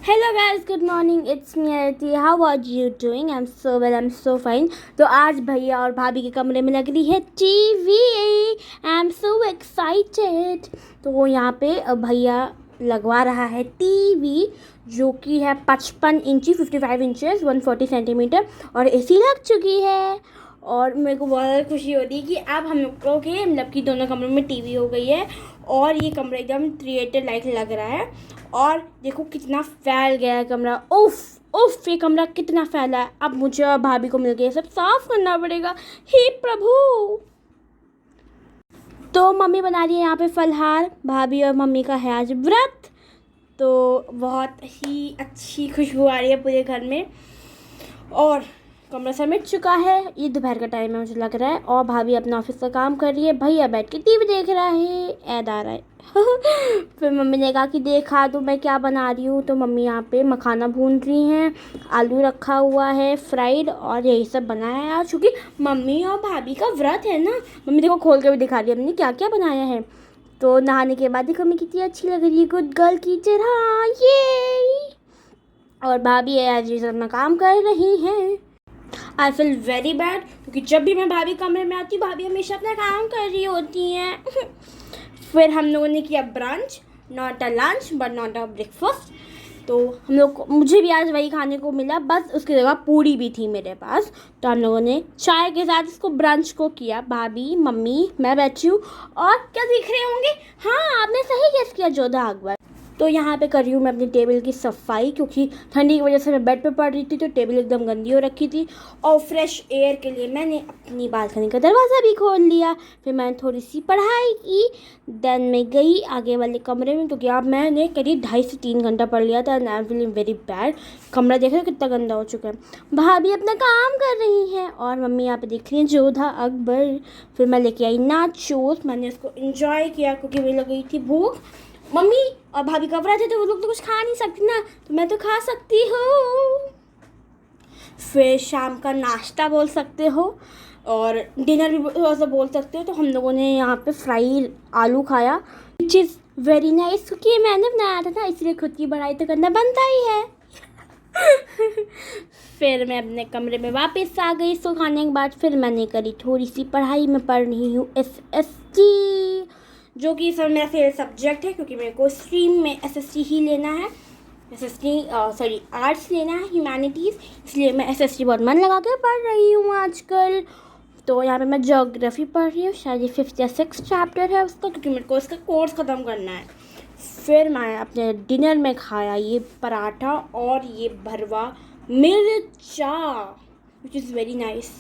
Hello guys, good morning. It's me Aarti. How are you doing? I am so well, I am so fine. तो आज भैया और भाभी के कमरे में लग रही है TV. I am so excited. तो यहाँ पे भैया लगवा रहा है टीवी, जो कि है 55 इंची, 55 इंचेस, 140 सेंटीमीटर, और एसी लग चुकी है। और मेरे को बहुत ज़्यादा खुशी होती है कि अब हम लोगों के मतलब कि दोनों कमरों में टीवी हो गई है और ये कमरा एकदम थिएटर लाइक लग रहा है। और देखो कितना फैल गया है कमरा। उफ उफ, ये कमरा कितना फैला है। अब मुझे और भाभी को मिलकर सब साफ करना पड़ेगा। हे प्रभु। तो मम्मी बना रही है यहाँ पे फलहार। भाभी और मम्मी का है आज व्रत। तो बहुत ही अच्छी खुशबू आ रही है पूरे घर में। और कमरा समेट चुका है। ये दोपहर का टाइम है मुझे लग रहा है। और भाभी अपना ऑफिस का काम कर रही है, भैया बैठ के टीवी देख रहा है, ऐड आ रहा है। फिर मम्मी ने कहा कि देखा तो मैं क्या बना रही हूँ। तो मम्मी यहाँ पे मखाना भून रही हैं, आलू रखा हुआ है फ्राइड, और यही सब बनाया है आज, क्योंकि मम्मी और भाभी का व्रत है ना। मम्मी देखो खोल के भी दिखा रही है हमने क्या क्या बनाया है। तो नहाने के बाद देखो मैं कितनी अच्छी लग रही है, गुड गर्ल की तरह। ये और भाभी एज यूजुअल अपना काम कर रही हैं। आई फील वेरी बैड, क्योंकि जब भी मैं भाभी कमरे में आती हूँ भाभी हमेशा अपना काम कर रही होती हैं। फिर हम लोगों ने किया brunch, not a lunch but not a breakfast. तो हम लोग को, मुझे भी आज वही खाने को मिला, बस उसकी जगह पूड़ी भी थी मेरे पास। तो हम लोगों ने चाय के साथ इसको ब्रंच को किया। भाभी, मम्मी, मैं बैठी हूँ। और क्या दिख रहे होंगे? हाँ, आपने सही गेस किया, जोधा अकबर। तो यहाँ पे कर रही हूँ मैं अपनी टेबल की सफाई, क्योंकि ठंडी की वजह से मैं बेड पे पड़ रही थी तो टेबल एकदम गंदी हो रखी थी। और फ्रेश एयर के लिए मैंने अपनी बालकनी का दरवाज़ा भी खोल लिया। फिर मैंने थोड़ी सी पढ़ाई की। देन मैं गई आगे वाले कमरे में, क्योंकि अब मैंने करीब 2.5 से 3 घंटा पढ़ लिया था। And I am feeling very bad. कमरा देख रहे हो कितना गंदा हो चुका है। भाभी अपना काम कर रही हैं और मम्मी यहाँ पे देख रही हैं जोधा अकबर। फिर मैं लेके आई नाचोस, मैंने इसको इंजॉय किया क्योंकि मुझे लग गई थी भूख। मम्मी और भाभी का व्रत है तो वो लोग तो कुछ खा नहीं सकती ना, तो मैं तो खा सकती हूँ। फिर शाम का नाश्ता बोल सकते हो और डिनर भी थोड़ा सा बोल सकते हो। तो हम लोगों ने यहाँ पे फ्राई आलू खाया, विच इज़ वेरी नाइस, क्योंकि मैंने बनाया था ना, इसलिए खुद की बढ़ाई तो करना बनता ही है। फिर मैं अपने कमरे में वापस आ गई इसको खाने के बाद। फिर मैंने करी थोड़ी सी पढ़ाई। मैं पढ़ रही हूँ SST, जो कि सर मेरा फेवरेट सब्जेक्ट है, क्योंकि मेरे को स्ट्रीम में SST ही लेना है। आर्ट्स लेना है, ह्यूमैनिटीज़, इसलिए मैं SST बहुत मन लगा कर पढ़ रही हूँ आजकल। तो यहाँ पे मैं ज्योग्राफी पढ़ रही हूँ, शायद ये 5th या 6th चैप्टर है उसका, क्योंकि मेरे को इसका कोर्स ख़त्म करना है। फिर मैं अपने डिनर में खाया ये पराठा और ये भरवा मिर्चा, which is very nice.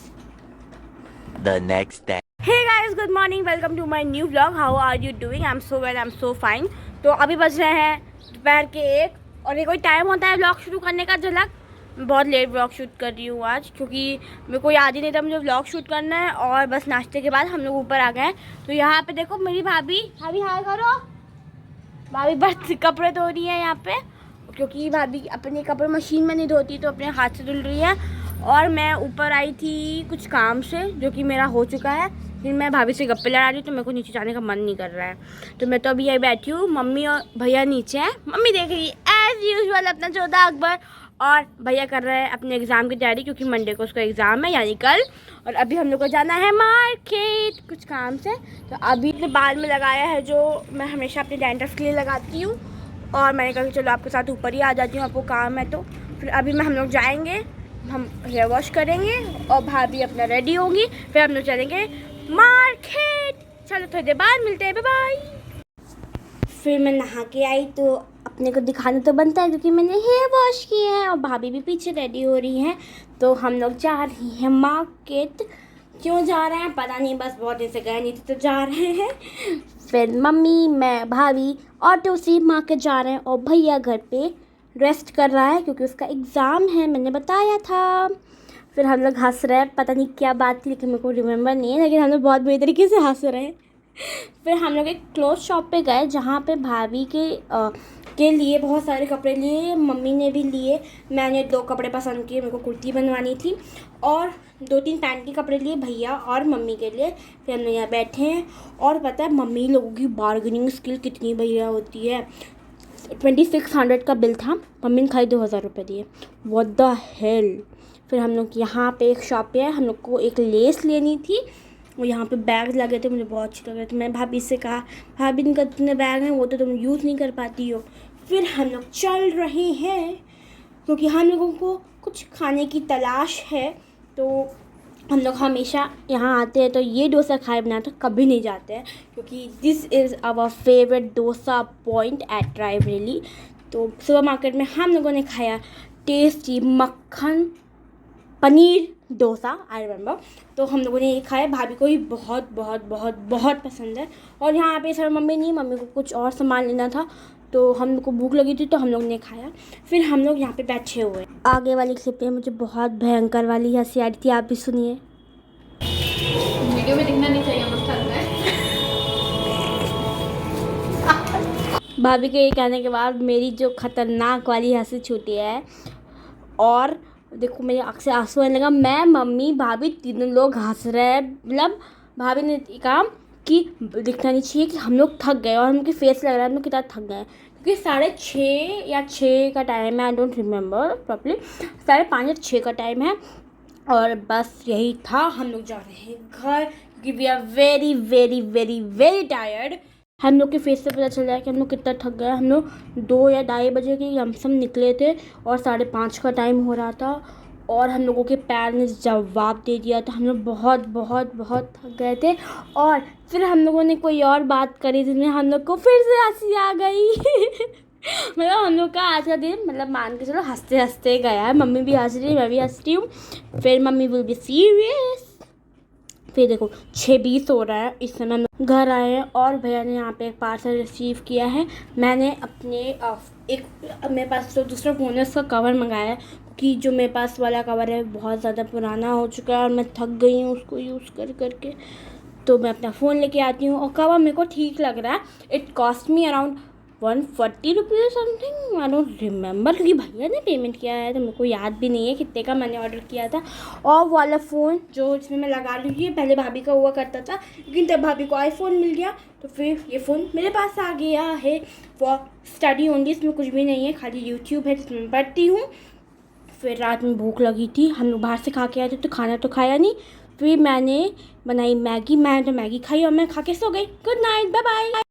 The next day. Hey guys, good morning, welcome to my new vlog. How are you doing? I am so well, I am so fine. तो अभी बज रहे हैं दोपहर के 1, और ये कोई टाइम होता है व्लॉग शुरू करने का झलक। मैं बहुत लेट व्लॉग शूट कर रही हूँ आज, क्योंकि मेरे को याद ही नहीं था मुझे व्लॉग शूट करना है। और बस नाश्ते के बाद हम लोग ऊपर आ गए। तो यहाँ पे देखो मेरी भाभी हाय करो। भाभी बस कपड़े धो रही है यहाँ पे, क्योंकि भाभी अपने कपड़े मशीन में नहीं धोती तो अपने हाथ से धुल रही है। और मैं ऊपर आई थी कुछ काम से, जो कि मेरा हो चुका है। फिर मैं भाभी से गप्पे लड़ा रही हूँ, तो मेरे को नीचे जाने का मन नहीं कर रहा है। तो मैं तो अभी यही बैठी हूँ, मम्मी और भैया नीचे हैं। मम्मी देख रही है एज़ यूजुअल अपना जोधा अकबर, और भैया कर रहे हैं अपने एग्ज़ाम की तैयारी, क्योंकि मंडे को उसका एग्ज़ाम है, यानी कल। और अभी हम लोग को जाना है मार्केट कुछ काम से। तो अभी अपने बाल में लगाया है, जो मैं हमेशा अपने डैंड्रफ के लिए लगाती हूँ। और मैंने कहा कि चलो आपके साथ ऊपर ही आ जाती हूँ, आपको काम है तो। फिर अभी हम लोग जाएंगे, हम हेयर वॉश करेंगे और भाभी अपना रेडी होंगी। फिर हम लोग चलेंगे मार्केट। चलो थोड़ी देर बाद मिलते हैं, बाय बाय। फिर मैं नहा के आई तो अपने को दिखाना तो बनता है, क्योंकि मैंने हेयर वॉश किया है और भाभी भी पीछे रेडी हो रही हैं। तो हम लोग जा रही हैं मार्केट। क्यों जा रहे हैं पता नहीं, बस बहुत दिन से गए नहीं थे तो जा रहे हैं। फिर मम्मी, मैं, भाभी ऑटो से मार्केट जा रहे हैं, और भैया घर पे रेस्ट कर रहा है क्योंकि उसका एग्ज़ाम है, मैंने बताया था। फिर हम लोग हंस रहे हैं, पता नहीं क्या बात थी लेकिन मेरे को रिमेम्बर नहीं है, लेकिन हम लोग बहुत बुरी तरीके से हंस रहे हैं। फिर हम लोग एक क्लोथ शॉप पे गए, जहाँ पे भाभी के लिए बहुत सारे कपड़े लिए, मम्मी ने भी लिए। मैंने 2 कपड़े पसंद किए, मेरे को कुर्ती बनवानी थी, और 2-3 पैंट के कपड़े लिए भैया और मम्मी के लिए। फिर हम लोग यहाँ बैठे हैं। और पता है मम्मी लोगों की बार्गेनिंग स्किल कितनी बढ़िया होती है। 2600 का बिल था, मम्मी ने खाली 2000 रुपये दिए। What the hell. फिर हम लोग यहाँ पे एक शॉप पे आए, हम लोग को एक लेस लेनी थी, वो यहाँ पे बैग लगे थे, मुझे बहुत अच्छे लग रहे थे। मैंने भाभी से कहा, भाभी इनका जितने बैग हैं वो तो तुम यूज़ नहीं कर पाती हो। फिर हम लोग चल रहे हैं क्योंकि हम लोगों को कुछ खाने की तलाश है, तो हम लोग हमेशा यहाँ आते हैं तो ये डोसा खाए बिना तो कभी नहीं जाते हैं, क्योंकि this is our favourite dosa point at Raebareli. तो सुपर मार्केट में हम लोगों ने खाया टेस्टी मक्खन पनीर डोसा, आई रिमेंबर। तो हम लोगों ने ये खाया, भाभी को भी बहुत बहुत बहुत बहुत पसंद है। और यहाँ पे सर मम्मी नहीं, मम्मी को कुछ और सामान लेना था, तो हम लोग को भूख लगी थी तो हम लोग ने खाया। फिर हम लोग यहाँ पे बैठे हुए। आगे वाली क्लिप में मुझे बहुत भयंकर वाली हंसी आ रही थी, आप भी सुनिए। वीडियो में दिखना नहीं चाहिए, मस्त लग रहा है। भाभी के ये कहने के बाद मेरी जो खतरनाक वाली हंसी छूटी है, और देखो मेरी आँख से आंसू आने लगा। मैं, मम्मी, भाभी तीनों लोग हंस रहे हैं। मतलब भाभी ने कहा कि दिखना नहीं चाहिए कि हम लोग थक गए, और उनके फेस लग रहा है हम लोग कितना थक गए, क्योंकि 6:30 या 6 का टाइम है, आई डोंट रिमेंबर प्रॉपर्ली, 5:30 या 6 का टाइम है। और बस यही था, हम लोग जा रहे हैं घर क्योंकि we are very very very very tired. हम लोग के फेस से पता चल रहा है कि हम लोग कितना थक गए। हम लोग 2 या 2:30 बजे के हम सब निकले थे और 5:30 का टाइम हो रहा था, और हम लोगों के पैर ने जवाब दे दिया था। हम लोग बहुत बहुत बहुत थक गए थे। और फिर हम लोगों ने कोई और बात करी जिसमें हम लोग को फिर से हंसी आ गई। मतलब हम लोग का आज का दिन, मतलब मान के चलो हंसते हंसते गया है। मम्मी भी हंस रही है, मैं भी हंस रही हूँ। फिर मम्मी विल बी सीरियस। फिर देखो 6:20 हो रहा है, इस समय हम घर आए हैं और भैया ने यहाँ पे एक पार्सल रिसीव किया है। मैंने अपने मेरे पास जो दूसरा फ़ोन है उसका कवर मंगाया है, कि जो मेरे पास वाला कवर है बहुत ज़्यादा पुराना हो चुका है और मैं थक गई हूँ उसको यूज़ कर करके। तो मैं अपना फ़ोन लेके आती हूँ, और कवर मेरे को ठीक लग रहा है। It cost me around 140 rupees something, I don't remember, क्योंकि भैया ने पेमेंट किया है तो मेरे को याद भी नहीं है कितने का मैंने ऑर्डर किया था। और वाला फ़ोन जो इसमें मैं लगा रही हूँ, पहले भाभी का हुआ करता था, लेकिन तब भाभी को आईफोन मिल गया तो फिर ये फ़ोन मेरे पास आ गया है। फॉर स्टडी ओनली, इसमें कुछ भी नहीं है, खाली यूट्यूब है जिसमें मैं पढ़ती हूँ। फिर रात में भूख लगी थी, हम लोग बाहर से खा के आए थे तो खाना तो खाया नहीं। फिर मैंने बनाई मैगी, मैंने तो मैगी खाई और मैं खा के सो गई। Good night, bye bye.